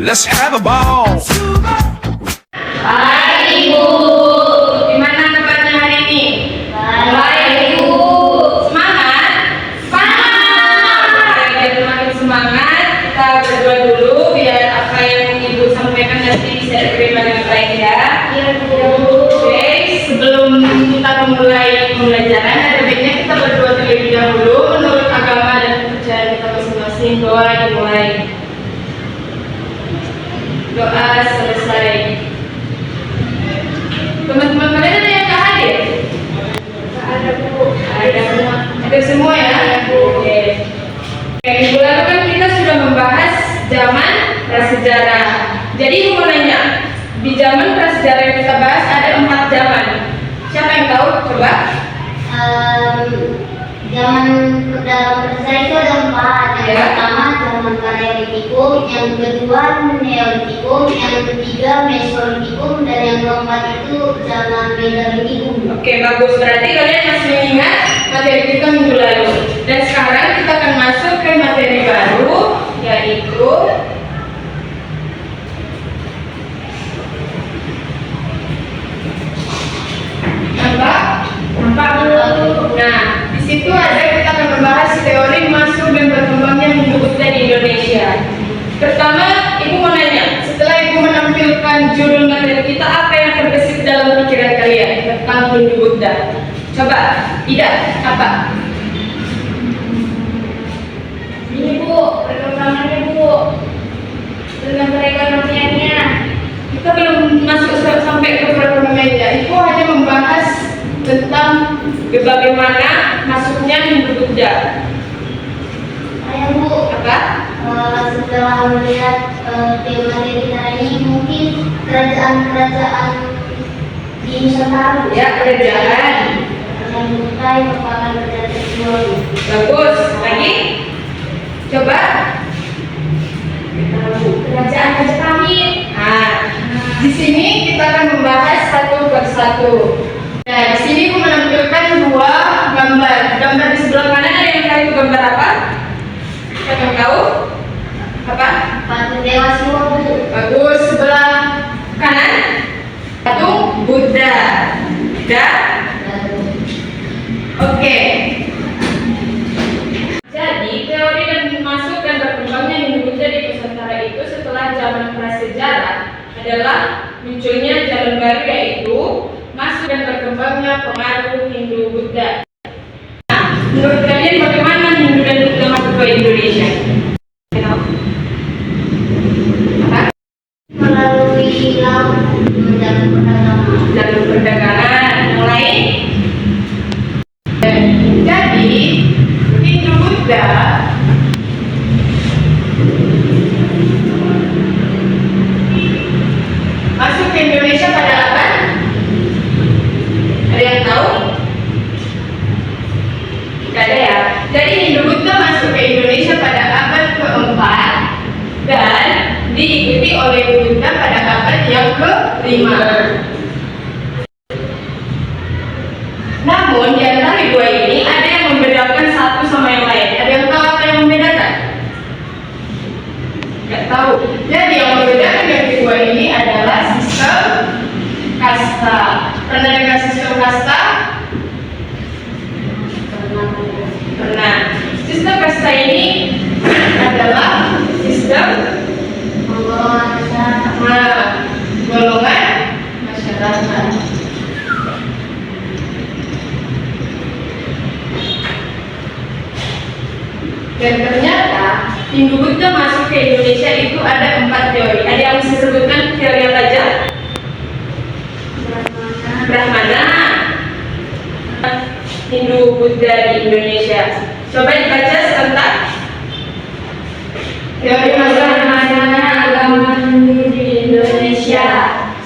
Let's have a ball. Hai Ibu, gimana kabarnya hari ini? Baik Ibu. Semangat? Semangat. Biar semakin semangat, kita berdoa dulu biar apa yang Ibu sampaikan nanti bisa diterima dengan baik ya. Iya Bu. Oke, sebelum kita memulai pembelajaran, ada baiknya kita berdoa terlebih dahulu menurut agama dan kepercayaan kita masing-masing. Doa dimulai. Doa selesai. Teman-teman kalian ada yang nggak hadir? Nggak ada Bu. Ada semua. Ada semua ya? Oke. Minggu lalu kan kita sudah membahas zaman prasejarah. Jadi Ibu mau nanya, di zaman prasejarah yang kita bahas ada 4 zaman. Siapa yang tahu? Coba. Zaman dalam prasejarah itu ada 4. Yang pertama zaman Paleolitikum, yang kedua Neolitikum, yang ketiga Mesolitikum, dan yang keempat itu zaman Megalitikum. Oke, bagus. Berarti kalian masih mengingat materi kita minggu lalu. Dan sekarang kita akan masuk ke materi baru, yaitu nampak dulu. Nah, di situ ada kita akan membahas teori masuk dan berkembangnya Hindu Buddha di Indonesia. Pertama, Ibu mau nanya, setelah Ibu menampilkan judul materi kita, apa yang terbesit dalam pikiran kalian tentang Hindu Buddha? Coba, Ida, apa? Ini Bu, perkembangannya Bu, dengan perekonomiannya. Kita belum masuk sampai ke perekonomiannya. Ibu hanya membahas tentang bagaimana masuknya Hindu Buddha. Saya Bu, Apa? setelah melihat materi kita ini, mungkin kerajaan-kerajaan di Nusantara Ya, kerajaan. yang Buddha merupakan kerajaan tertua. Bagus. Lagi? Coba. Kerajaan Majapahit. Nah, di sini kita akan membahas satu persatu. Nah, di sini aku menampilkan 2 gambar. Gambar di sebelah kanan ada yang tahu gambar apa? Siapa yang tahu? Apa? Patung Dewa Siwa Bu. Bagus. Sebelah kanan patung Buddha. Buddha. Oke. Jadi teori dan masuk dan berkembangnya Hindu Buddha di Nusantara itu setelah zaman prasejarah adalah munculnya jalan baru, yaitu masuk dan berkembangnya pengaruh Hindu Buddha. Nah, menurut kalian bagaimana Hindu dan Buddha masuk ke Indonesia? Apa? Melalui laut jalur perdagangan. Jalur perdagangan. Yang lain? Jadi Hindu Buddha masuk ke Indonesia pada apa? Ada yang tahu? Tidak ada ya. Jadi Hindu Buddha masuk ke Indonesia pada abad ke-4 dan diikuti oleh Buddha pada abad yang ke-5. Namun di antara 2 ini ada yang membedakan satu sama yang lain. Ada yang tahu apa yang membedakan? Tidak tahu. Jadi yang membedakan yang kedua ini adalah sistem kasta. Pernah dengar sistem kasta? Pernah. Sistem kasta ini adalah sistem golongan masyarakat. Dan ternyata Hindu Buddha masuk ke Indonesia itu ada 4 teori. Ada yang bisa sebutkan teori apa aja? Brahmana. Hindu Buddha di Indonesia. Coba dibaca sebentar. Teori Brahmana agama Hindu di Indonesia.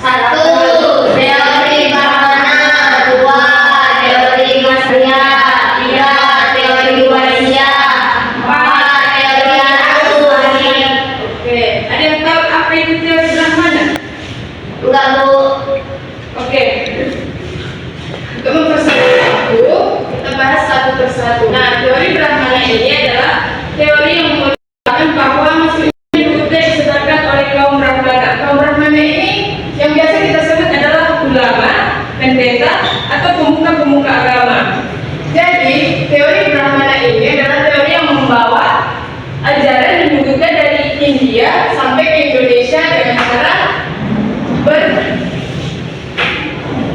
1. Teori Brahmana. 2. Teori Matsya. 3. Teori Waisya. 4. Teori Anuwari. Oke, ada yang tahu apa itu teori Brahmana? Enggak Bu. Oke. Untuk mempersatukan itu, kita bahas satu persatu. Nah, teori Brahmana ini adalah teori yang mengatakan bahwa masuknya Buddha disebabkan oleh kaum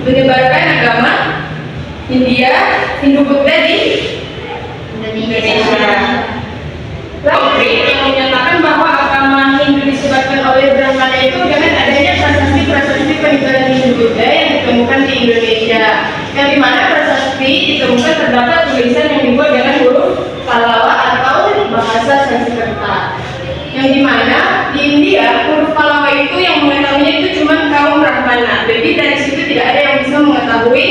menyebarkan agama Hindu Buddha di Indonesia. Konkret yang menyatakan bahwa agama Hindu disebarkan oleh Brahmana itu dengan adanya prasasti peninggalan Hindu Buddha yang ditemukan di Indonesia, yang dimana prasasti ditemukan terdapat tulisan yang dibuat dengan huruf Pallawa atau bahasa Sanskerta, yang dimana di India huruf Pallawa itu yang mengetahuinya itu cuma kaum Brahmana. Jadi dari situ tidak ada yang bisa mengetahui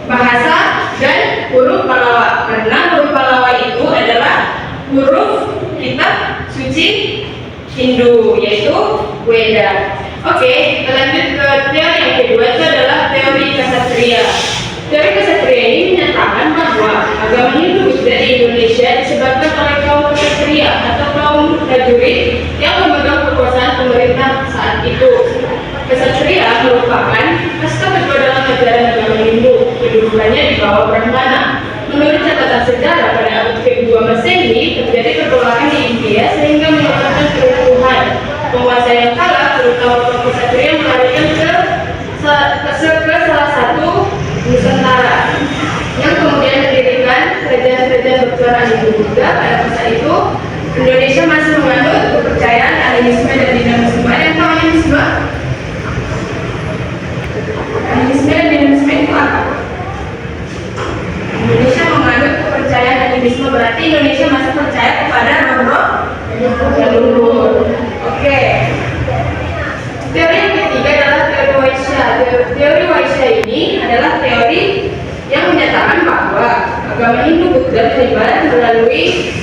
bahasa dan huruf Pallawa, karena huruf Pallawa itu adalah huruf kitab suci Hindu, yaitu Weda. Oke, kita lanjut ke teori yang kedua, itu adalah teori Ksatria. Teori Ksatria ini menyatakan bahwa agama Hindu Buddha di Indonesia disebabkan oleh kaum Ksatria atau kaum prajurit yang memegang kekuasaan pemerintah saat itu. Ksatria merupakan kasta kedua dalam ajaran agama Hindu, kedudukannya di bawah Brahmana. Menurut catatan sejarah, pada abad ke-2 Masehi terjadi pergolakan di India sehingga menyebabkan keruntuhan. Penguasa yang kalah, terutama kaum Ksatria, melarikan ke salah satu Nusantara, yang kemudian mendirikan kerajaan-kerajaan bersuara Hindu Buddha. Pada masa itu Indonesia masih menganut kepercayaan animisme dan dinamisme. Ada yang tahu animisme? Animisme dan dinamisme itu apa? Indonesia menganut kepercayaan animisme, berarti Indonesia masih percaya kepada roh-roh leluhur. Oke. Teori yang ketiga adalah teori Waisya. Teori Waisya ini adalah teori yang menyatakan bahwa agama Hindu Buddha menyebar melalui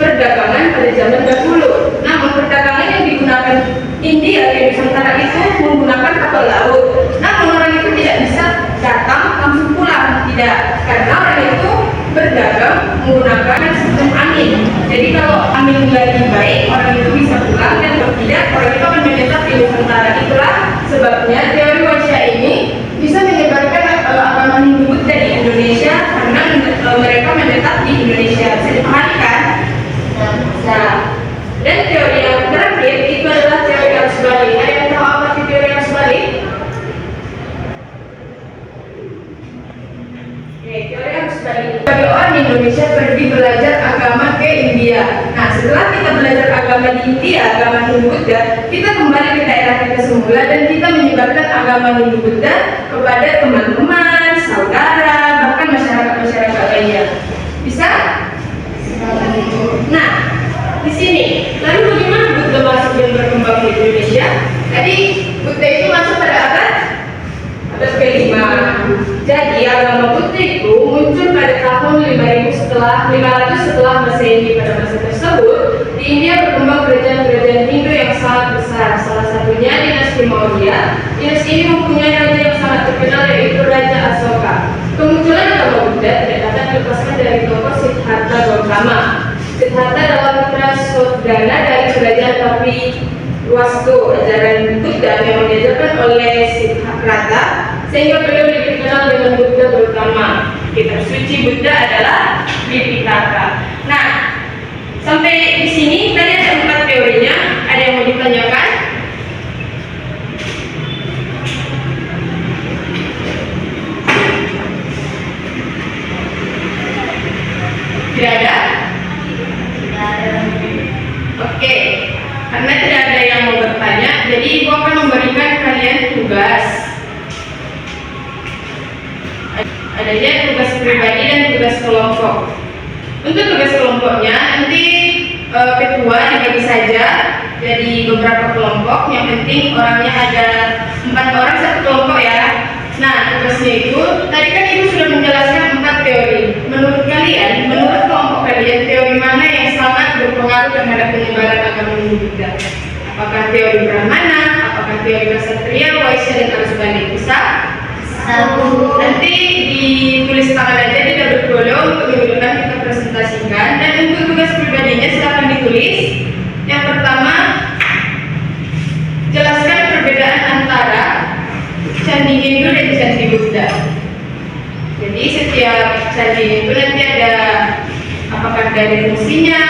perdagangan pada zaman dahulu. Namun perdagangan yang digunakan India di Nusantara itu menggunakan kapal laut. Namun orang itu tidak bisa datang langsung pulang, tidak, karena orang itu berdagang menggunakan sistem angin. Jadi kalau angin lagi baik, orang itu bisa pulang, dan kalau tidak, orang itu akan menetap di Nusantara. Itulah sebabnya teori Waisya ini bisa menyebarkan agama Hindu Buddha di Indonesia, karena mereka menetap di Indonesia. Bisa dipahami kan? Nah, dan teori yang terakhir itu adalah teori arus balik. Ada yang tahu apa sih teori arus balik? Oke, teori arus balik. Bagi orang Indonesia pergi belajar agama ke India. Nah, setelah kita belajar agama di India, agama Hindu Buddha, kita kembali ke daerah kita semula dan kita menyebarkan agama Hindu Buddha kepada teman-teman, saudara, bahkan masyarakat lainnya. Bisa? Nah, di sini, lalu bagaimana Buddha masuk dan berkembang di Indonesia? Tadi Buddha itu masuk pada abad ke-5. Jadi agama Buddha itu muncul pada tahun 500 setelah Masehi. Pada masa tersebut, di India berkembang kerajaan-kerajaan Hindu yang sangat besar. Salah satunya dinasti Maurya. Dinasti ini mempunyai raja yang sangat terkenal, yaitu Raja Asoka. Kemunculan agama Buddha tidak dapat dilepaskan dari tokoh Siddhartha Gautama. Siddhartha adalah putra Sodana dari kerajaan Kapi Wastu. Ajaran Buddha yang diajarkan oleh Siddhartha sehingga beliau lebih dikenal dengan Buddha Gautama. Kitab suci Buddha adalah Tripitaka. Nah, sampai di sini tadi ada 4 teorinya. Ada yang mau ditanyakan? Tidak ada? Oke, karena tidak ada yang mau bertanya, jadi Ibu akan memberikan kalian tugas. Adanya tugas pribadi dan tugas kelompok. Untuk tugas kelompoknya nanti ketua dibagi saja jadi beberapa kelompok. Yang penting orangnya ada 4 orang satu kelompok ya. Nah, tugasnya itu tadi kan Ibu sudah menjelaskan 4 teori. Menurut kalian, menurut kelompok kalian, teori mana yang sangat berpengaruh terhadap penyebaran agama Hindu Buddha? Apakah teori Brahmana, apakah teori Ksatria, Waisya, dan arus balik? Bisa? Nanti ditulis tangan aja, tidak berbolong untuk minggu depan kita presentasikan. Dan untuk tugas pribadinya silakan ditulis. Yang pertama, jelaskan perbedaan antara Candi Hindu dan Candi Buddha. Jadi setiap candi itu nanti ada apakah dari fungsinya,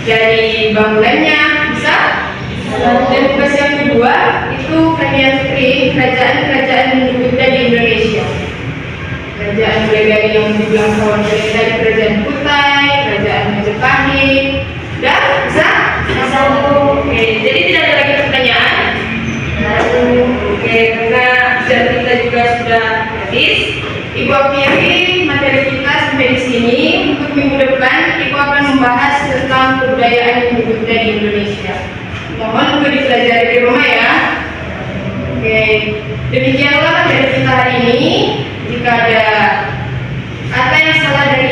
dari bangunannya, bisa? Dan tugas yang kedua itu kalian create kerajaan-kerajaan Hindu jangkauan dari kerajaan Kutai, kerajaan Majapahit. Udah? Bisa? Bisa. Oke, jadi tidak ada lagi pertanyaan? Oke, karena jam kita juga sudah habis. Ibu aku yakin materi kita sampai di sini. Untuk minggu depan, Ibu akan membahas tentang kebudayaan yang hidup dari Indonesia. Mohon untuk dipelajari di rumah ya. Oke, demikianlah materi kita hari ini. Jika ada kata yang salah dari